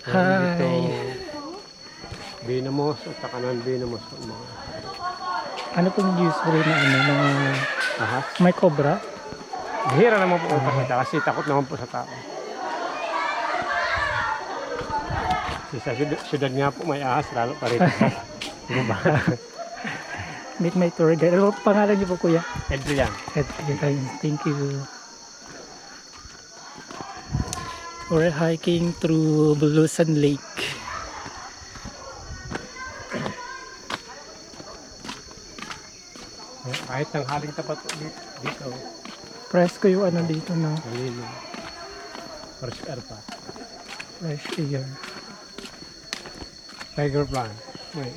Meron dito Hi. venomous at saka non-venomous mga Ano pong usually na ano, mga ahas. may cobra? Bihira naman po magpasita kasi takot naman po sa tao. Kasi sa syudad nga po may ahas, lalo pa rito sa guba. Meet my tour guide. Ano po pangalan niyo po, kuya? Adrian. Thank you. We're hiking through Bulusan Lake. Kahit tanghaling tapat po dito, Presko yung ano dito na malino. Fresh air pa. fresh air. Tiger plant. May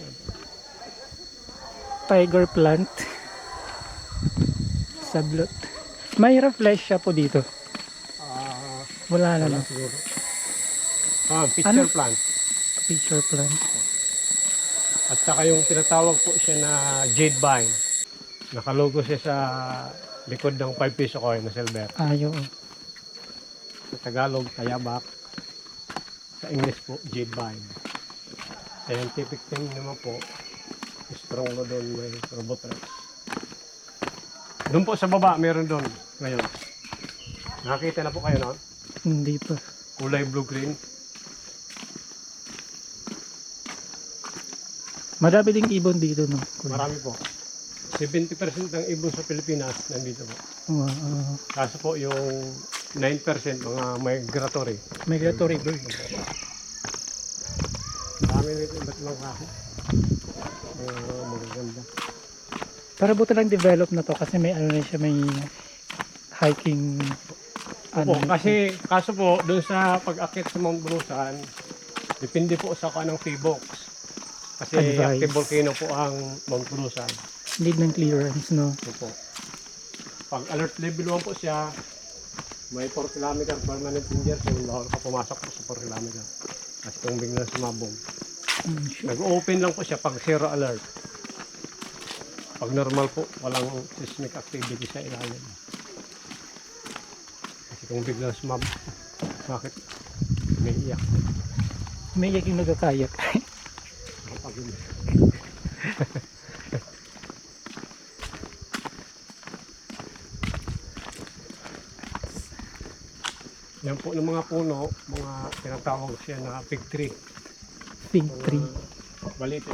Tiger plant. Sablot. May rafflesia po dito. Wala na wala no. siguro. Pitcher Ano? plant. Pitcher plant. At saka yung tinatawag po siya na jade vine. Nakalogo siya sa likod ng 5 piso coin na silver. Ayo. Sa Tagalog, tayabak. Sa English po, jade vine. Scientific thing naman po, strong lo doon may robotrex. Doon po sa baba, meron doon ngayon. Nakakita na po kayo noon? Hindi pa. Kulay blue-green. Madami ding ibon dito no. Kuya? Marami po. 70% ng ibon sa Pilipinas nandito po. Wow. Kaso po yung 9% mga migratory. Migratory bird. Marami nito iba't ibang klase. Magaganda. Para buti lang develop na to kasi may ano na siya, may hiking Opo, kasi kaso po doon sa pag-akit sa Mount Bulusan, depende po sa kanang P-box. Kasi Advice. active volcano po ang Mount Bulusan. need ng clearance no. Opo. Pag alert level 1 po siya, may 4 km permanent danger, so bawal ka pumasok po sa 4 km. Kasi kung biglang sumabog. Nag-open lang po siya pag zero alert. Pag normal po, walang seismic activity sa ilalim. Kasi kung biglang sumabog, bakit may iyak? May yaking nagkakayak. Kapag yan po ng mga puno, mga tinatawag siya na fig tree. Fig tree. Balite.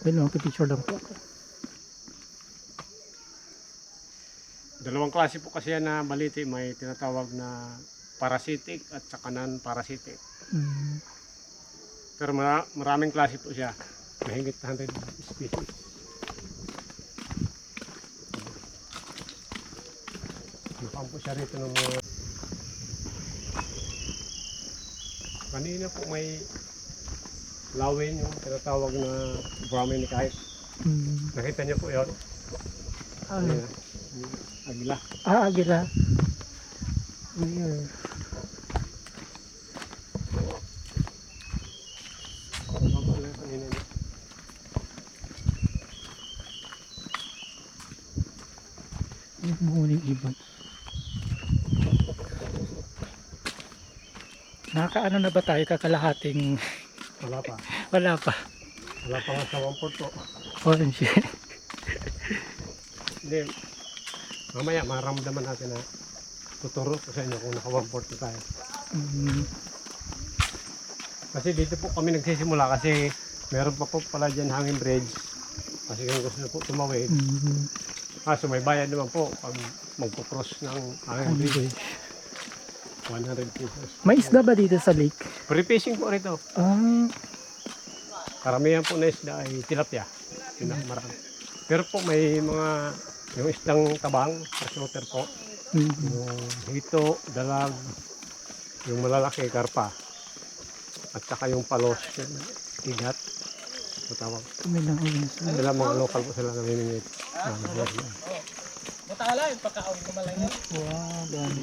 Well, picture lang po. Dalawang klase po kasi yan na balite. May tinatawag na parasitic at saka non-parasitic. Mm. Pero maraming klase po siya. Mahigit 100 species. Napam po siya rito ng mga... Kanina po may lawin yung tinatawag na Brahmin kite. Mm. Nakita niyo po yun? Ano? Yung agila. Agila. Weird. Yung muling ibon. Nakakaano na ba tayo kakalahating? Wala pa. Wala pa. Wala pa nga sa 1/4 po. Orange. Hindi. Mamaya maramdaman natin na tuturo ko sa inyo kung naka 1/4 na tayo. Mm. Kasi dito po kami nagsisimula kasi meron pa po pala dyan hanging bridge. Kasi kung gusto nyo po tumawid. Mm. Kaso may bayad naman po pag magpo-cross ng hanging bridge. 100 pesos. May isda ba dito sa lake? Free fishing po rito. Ah, Karamihan po na isda ay tilapia. Marami. Pero po may mga yung isdang tabang, freshwater po. Yung hito, dalag, yung malalaki, karpa. At saka yung palos, yung igat. Matawag. kami lang ulit. Sila mga local po sila namimingit. Matala yung pagkaon ko malangyan. Wow, dami.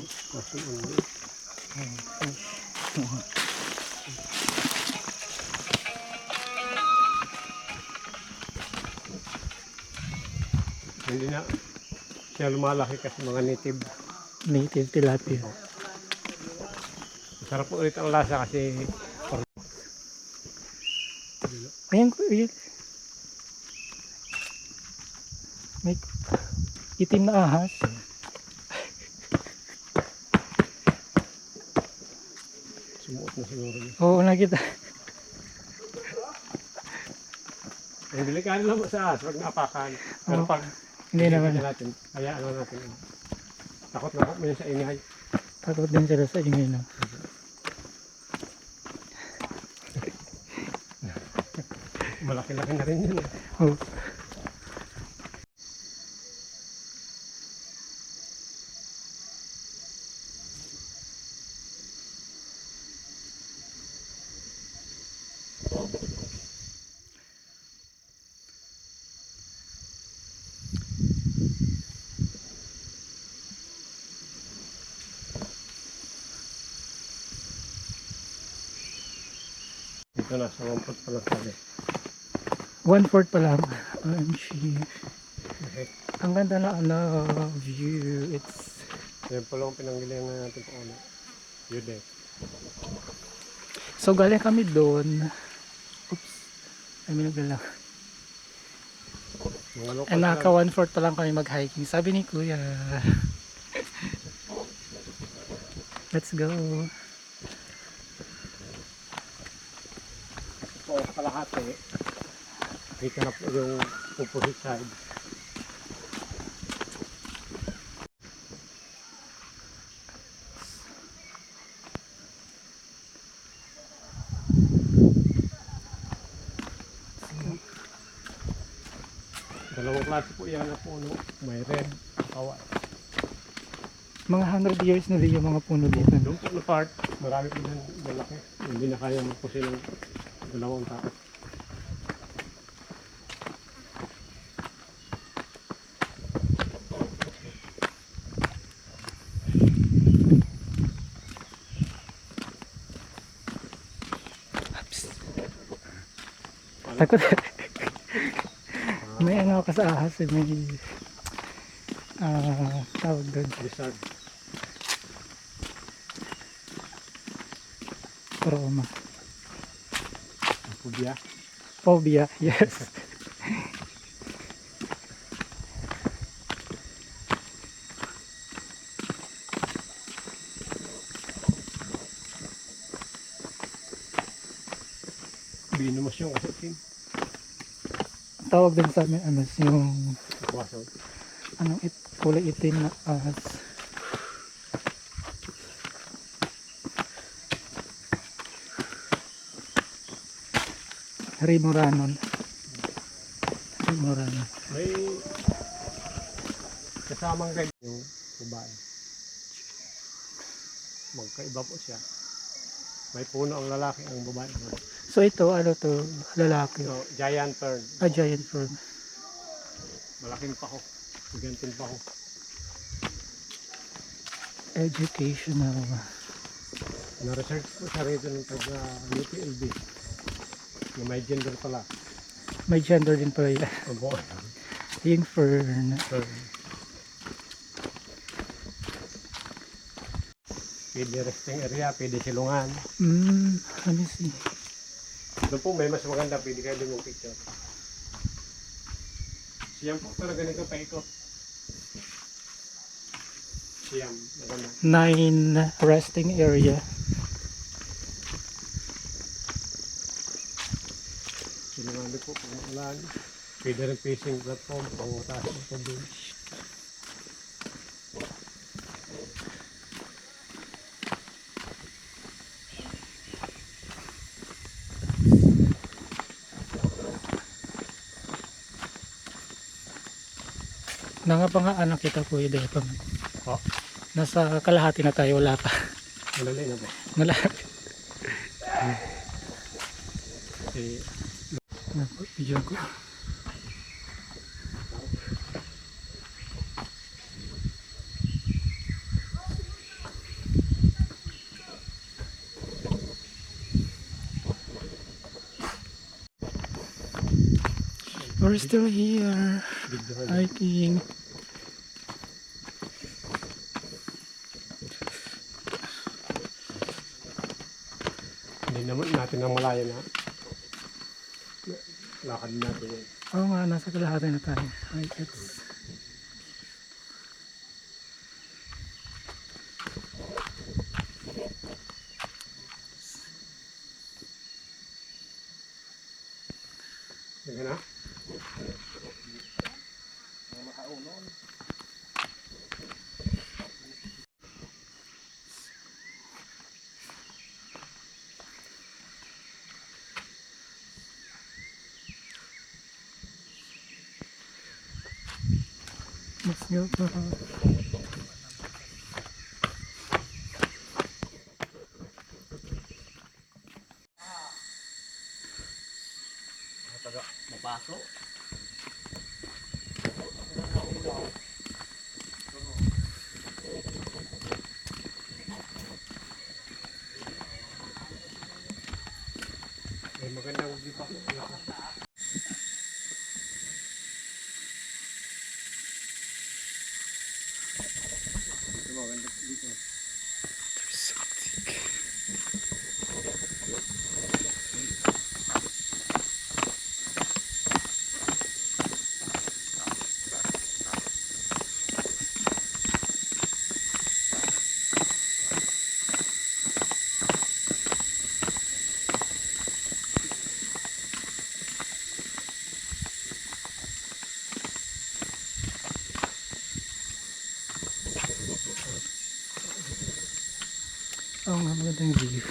Hindi na siya lumalaki kasi mga native. Native tilapia. Sarap po ulit ang lasa kasi Ayan, ayan. May itim na ahas. Sumuot na siguro niya. Oo, nakita. Ang delikado lang po sa ahas, huwag naapakan. Pero Oo. pag Hindi naman. nakikita natin, hayaan lang natin. Takot na po mo yun sa ingay. Takot din sila sa ingay, no? Malaki-laki na rin yun. Oh. Dito na, sa 1 foot pa lang sabi. 1/4 pa lang. OMG. Okay. Ang ganda na view. It's Yan po lang pinanggilingan natin po ano. Yun eh. so galing kami doon. Oops. I mean, lang. Mga local And naka lang. 1/4 pa lang kami mag-hiking. Sabi ni Kuya. Let's go. Po, kalahati. Kita na po yung opposite side. Dalawang klase po yan na puno. May red, kawa. Mga 100 years na rin yung mga puno dito. Doon po na part, marami po yan malaki. Hindi na kaya magpusin ng dalawang tao. Takot. May ano ka sa ahas. May tawag doon. Lizard. Trauma. Phobia. Phobia. Yes. Binumas yung kasi Tawag din sa amin ano yung Wasol. anong kulay itim na ahas. Rimoranon. Rimoranon. May kasamang guide yung babae. Magkaiba po siya. May puno ang lalaki, ang babae. So ito ano to lalaki. So, giant fern. A giant fern. Malaking pako. Gigantin pako. Educational. Na-research po siya rito ng taga UPLB. Na may gender pala. May gender din pala yan. Abo. Yung fern. Fern. Pwede resting area, pwede silungan. Let me see. Doon po may mas maganda, pwede kayo doon yung picture. Siyam po talaga nito paikot. Siyam, maganda. 9 resting area. Silungan din po kung ulan. Pwede rin fishing platform, pang mataas ng tubig. Nangapangaan kita Kuya Depang. Oh, Nasa kalahati na tayo, wala pa. malali na po. Malapit. Kasi Video ko. We're still here. videohan. Hiking. Hindi naman natin ang malayo na. lakad natin yun. Oo nga, nasa kalahati na tayo. Ay, it's... Sige na. Let's go. Mapasok. May magandang view pa. Magandang dito. There's something. Oo nga, magandang view.